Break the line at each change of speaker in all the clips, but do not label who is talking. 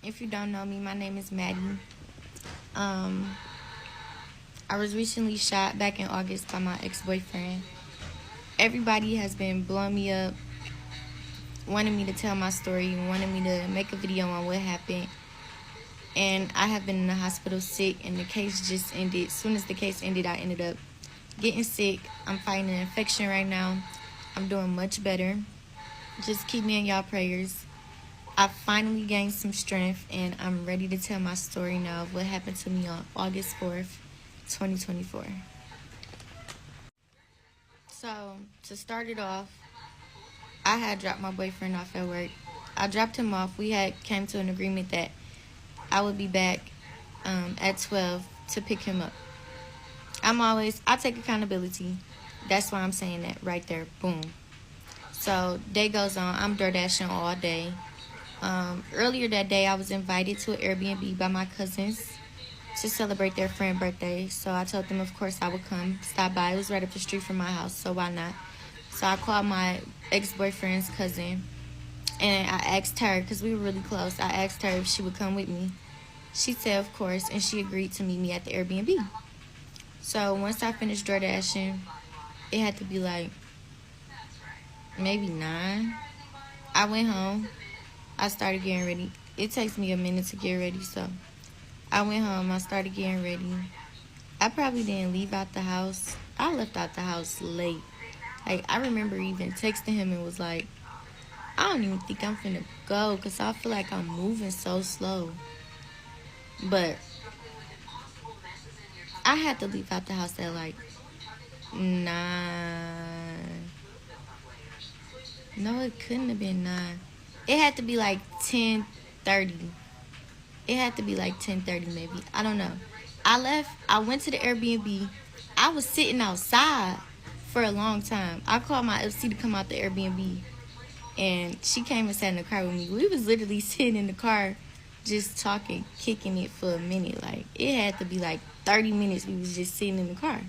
If you don't know me, my name is Maddie. Um, I was recently shot back in August by my ex-boyfriend. Everybody has been blowing me up, wanting me to tell my story, wanting me to make a video on what happened. And I have been in the hospital sick, and the case just ended. As soon as the case ended, I ended up getting sick. I'm fighting an infection right now. I'm doing much better. Just keep me in y'all prayers. I finally gained some strength, and I'm ready to tell my story now of what happened to me on August 4th, 2024. So, to start it off, I had dropped my boyfriend off at work. I dropped him off. We had came to an agreement that I would be back at 12 to pick him up. I take accountability. That's why I'm saying that right there. Boom. So, day goes on. I'm door dashing all day. Earlier that day, I was invited to an Airbnb by my cousins to celebrate their friend's birthday. So I told them, of course, I would come, stop by. It was right up the street from my house, so why not? So I called my ex-boyfriend's cousin, and I asked her, because we were really close, I asked her if she would come with me. She said, of course, and she agreed to meet me at the Airbnb. So once I finished door dashing, it had to be like maybe 9. I went home. I started getting ready. It takes me a minute to get ready, so I went home. I started getting ready. I probably didn't leave out the house. I left out the house late. Like, I remember even texting him and was like, I don't even think I'm finna go because I feel like I'm moving so slow. But I had to leave out the house at like 9. No, it couldn't have been 9. It had to be like 10:30. It had to be like 10:30 maybe. I don't know. I left. I went to the Airbnb. I was sitting outside for a long time. I called my FC to come out the Airbnb, and she came and sat in the car with me. We was literally sitting in the car just talking, kicking it for a minute. Like, it had to be like 30 minutes we was just sitting in the car.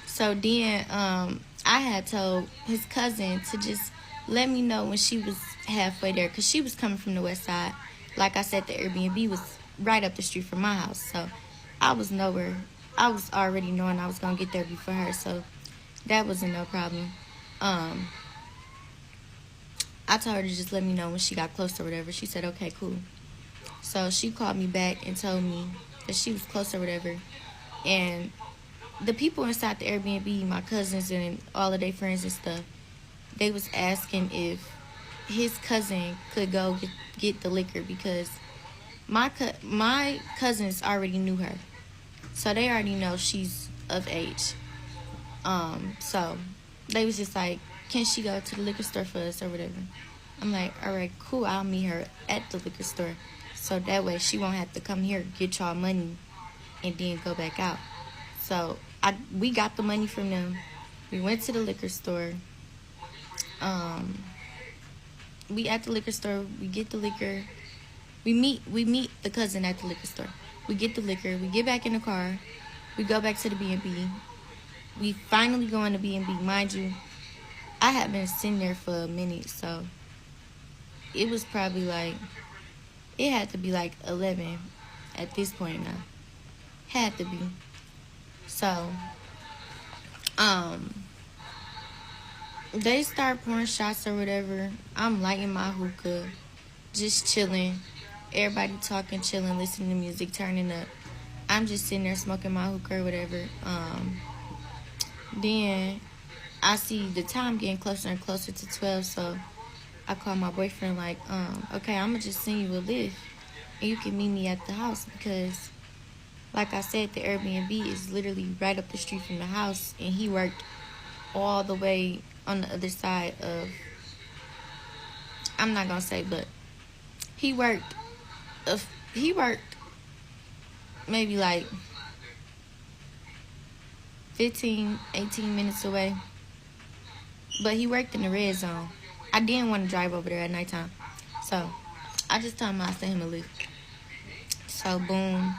So then I had told his cousin to just let me know when she was halfway there, because she was coming from the west side. Like I said, the Airbnb was right up the street from my house. So I was nowhere. I was already knowing I was going to get there before her. So that wasn't no problem. I told her to just let me know when she got close or whatever. She said, okay, cool. So she called me back and told me that she was close or whatever. And the people inside the Airbnb, my cousins and all of their friends and stuff, they was asking if his cousin could go get the liquor, because my cousins already knew her, so they already know she's of age. So they was just like, can she go to the liquor store for us or whatever? I'm like, all right, cool. I'll meet her at the liquor store, so that way she won't have to come here, get y'all money, and then go back out. So we got the money from them. We went to the liquor store. We at the liquor store. We get the liquor. We meet the cousin at the liquor store. We get the liquor. We get back in the car. We go back to the B&B. We finally go in the B&B. Mind you, I had been sitting there for a minute, so it was probably like, it had to be like 11 at this point now. Had to be. So, they start pouring shots or whatever. I'm lighting my hookah, just chilling. Everybody talking, chilling, listening to music, turning up. I'm just sitting there smoking my hookah or whatever. Then I see the time getting closer and closer to 12, so I call my boyfriend like, okay, I'm gonna just send you a lift and you can meet me at the house, because like I said, the Airbnb is literally right up the street from the house, and he worked all the way on the other side of, I'm not gonna say, but he worked maybe like 15, 18 minutes away, but he worked in the red zone. I didn't want to drive over there at nighttime, so I just told him I'd send him a lift. So boom,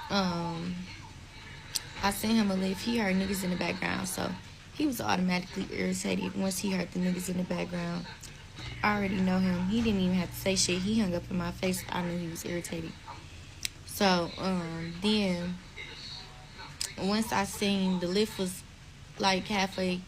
I sent him a lift. He heard niggas in the background, so he was automatically irritated once he heard the niggas in the background. I already know him. He didn't even have to say shit. He hung up in my face. I knew he was irritated. So, then once I seen the lift was like halfway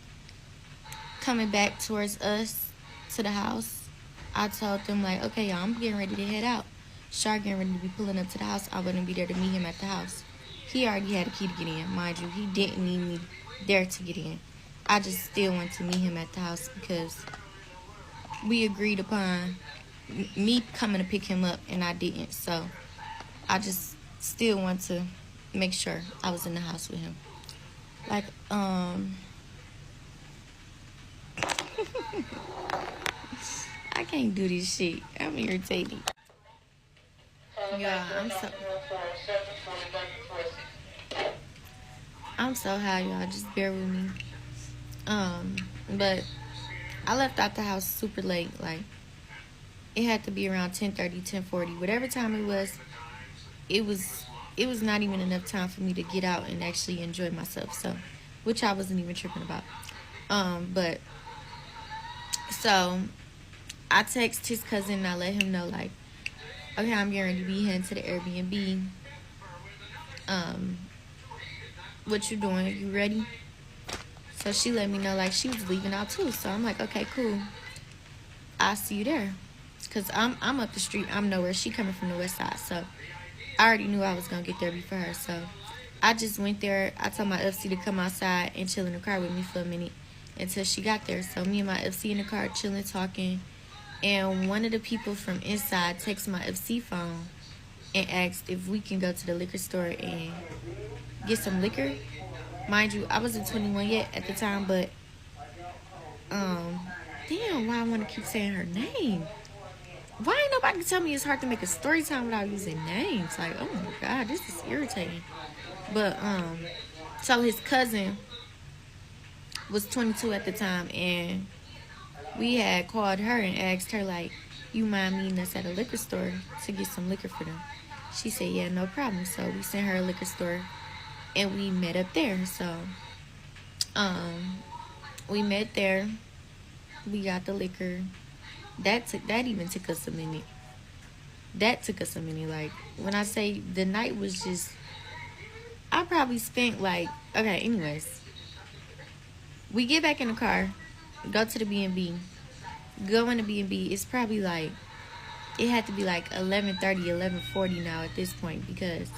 coming back towards us to the house, I told them like, okay, y'all, I'm getting ready to head out. Shar getting ready to be pulling up to the house. I wouldn't be there to meet him at the house. He already had a key to get in, mind you. He didn't need me there to get in. I just still went to meet him at the house because we agreed upon me coming to pick him up, and I didn't. So I just still want to make sure I was in the house with him. Like, I can't do this shit. I'm irritated. Yeah, I'm so high, y'all. Just bear with me. But I left out the house super late. Like, it had to be around 10:30, 10:40, whatever time it was. It was not even enough time for me to get out and actually enjoy myself. So, which I wasn't even tripping about. But so I text his cousin and I let him know like, okay, I'm getting ready to be heading to the Airbnb. What you doing? You ready? So she let me know like she was leaving out too. So I'm like, okay, cool. I'll see you there. Cause I'm up the street. I'm nowhere. She coming from the west side. So I already knew I was gonna get there before her. So I just went there. I told my FC to come outside and chill in the car with me for a minute until she got there. So me and my FC in the car chilling, talking. And one of the people from inside texted my FC phone and asked if we can go to the liquor store and get some liquor. Mind you, I wasn't 21 yet at the time, but damn, why I want to keep saying her name? Why ain't nobody tell me it's hard to make a story time without using names? Like, oh my god, this is irritating. But so his cousin was 22 at the time, and we had called her and asked her like, you mind meeting us at a liquor store to get some liquor for them? She said, yeah, no problem. So we sent her a liquor store and we met up there. So we met there. We got the liquor. That even took us a minute. That took us a minute. Like, when I say the night was just, I probably spent like, okay, anyways. We get back in the car, go to the B&B. Go in the B&B, it's probably like, it had to be like 11:30, 11:40 now at this point, because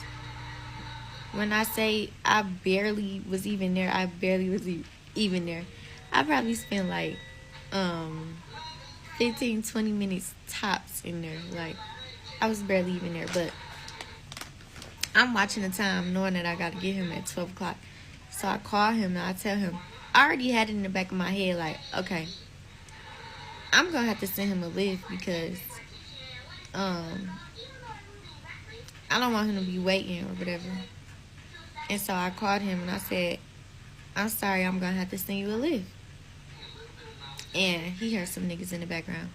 when I say I barely was even there, I barely was even there. I probably spent like 15, 20 minutes tops in there. Like, I was barely even there, but I'm watching the time knowing that I got to get him at 12 o'clock. So I call him and I tell him, I already had it in the back of my head like, okay, I'm going to have to send him a lift because I don't want him to be waiting or whatever. And so I called him and I said, I'm sorry, I'm going to have to send you a lift. And he heard some niggas in the background.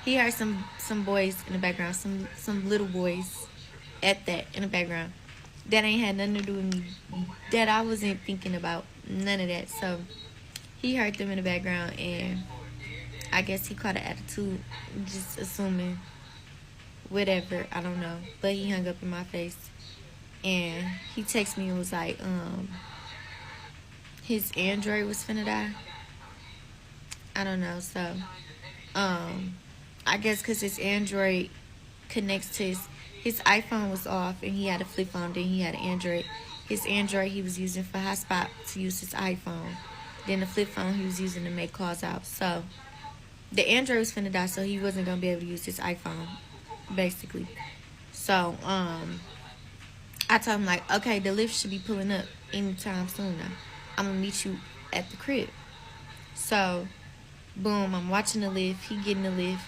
He heard some boys in the background, some little boys at that in the background. That ain't had nothing to do with me. That I wasn't thinking about. None of that. So he heard them in the background, and I guess he caught an attitude, just assuming whatever, I don't know. But he hung up in my face, and he texted me and was like, his Android was finna die. I don't know. So I guess because his Android connects to his iPhone was off, and he had a flip phone, then he had an Android. His Android he was using for hotspot to use his iPhone. Then the flip phone he was using to make calls out. So the Android was finna die, so he wasn't gonna be able to use his iPhone, basically. So I told him like, okay, the lift should be pulling up anytime soon now. I'm gonna meet you at the crib. So boom, I'm watching the lift. He getting the lift.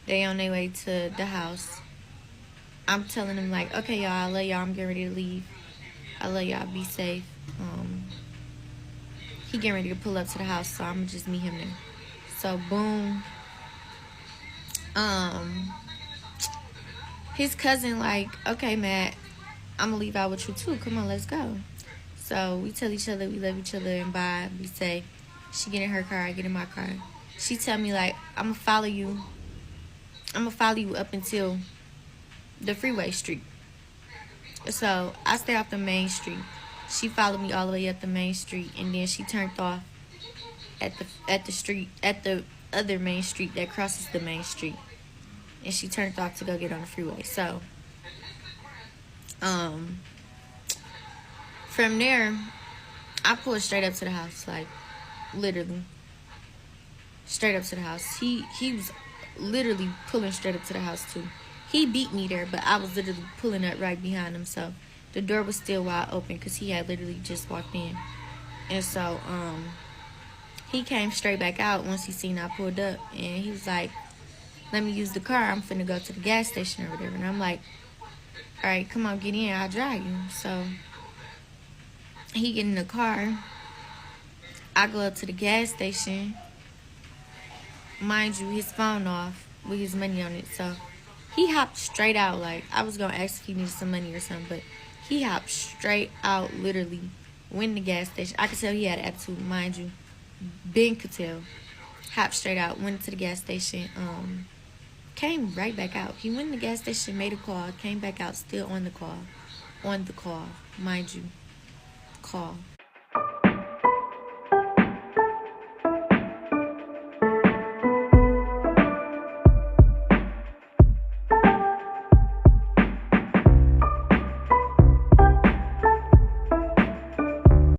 They on their way to the house. I'm telling him like, okay, y'all, I love y'all. I'm getting ready to leave. I love y'all. Be safe. He getting ready to pull up to the house, so I'm gonna just meet him there. So boom. His cousin like, okay, Matt, I'm gonna leave out with you too. Come on, let's go. So we tell each other we love each other and bye. Be safe. She get in her car, I get in my car. She tell me like, I'm gonna follow you up until the freeway street. So I stay off the main street. She followed me all the way up the main street, and then she turned off at the other main street that crosses the main street, and she turned off to go get on the freeway. So from there, I pulled straight up to the house, like literally straight up to the house. He was literally pulling straight up to the house too. He beat me there, but I was literally pulling up right behind him. So the door was still wide open because he had literally just walked in. And so he came straight back out once he seen I pulled up, and he was like, let me use the car, I'm finna go to the gas station or whatever. And I'm like, all right, come on, get in, I'll drive you. So he get in the car. I go up to the gas station. Mind you, his phone off with his money on it. So he hopped straight out. Like, I was gonna ask if he needed some money or something, but he hopped straight out, literally went in the gas station. I could tell he had attitude, mind you. Ben could tell. Hopped straight out, went to the gas station, came right back out. He went in the gas station, made a call, came back out, still on the call, mind you, call.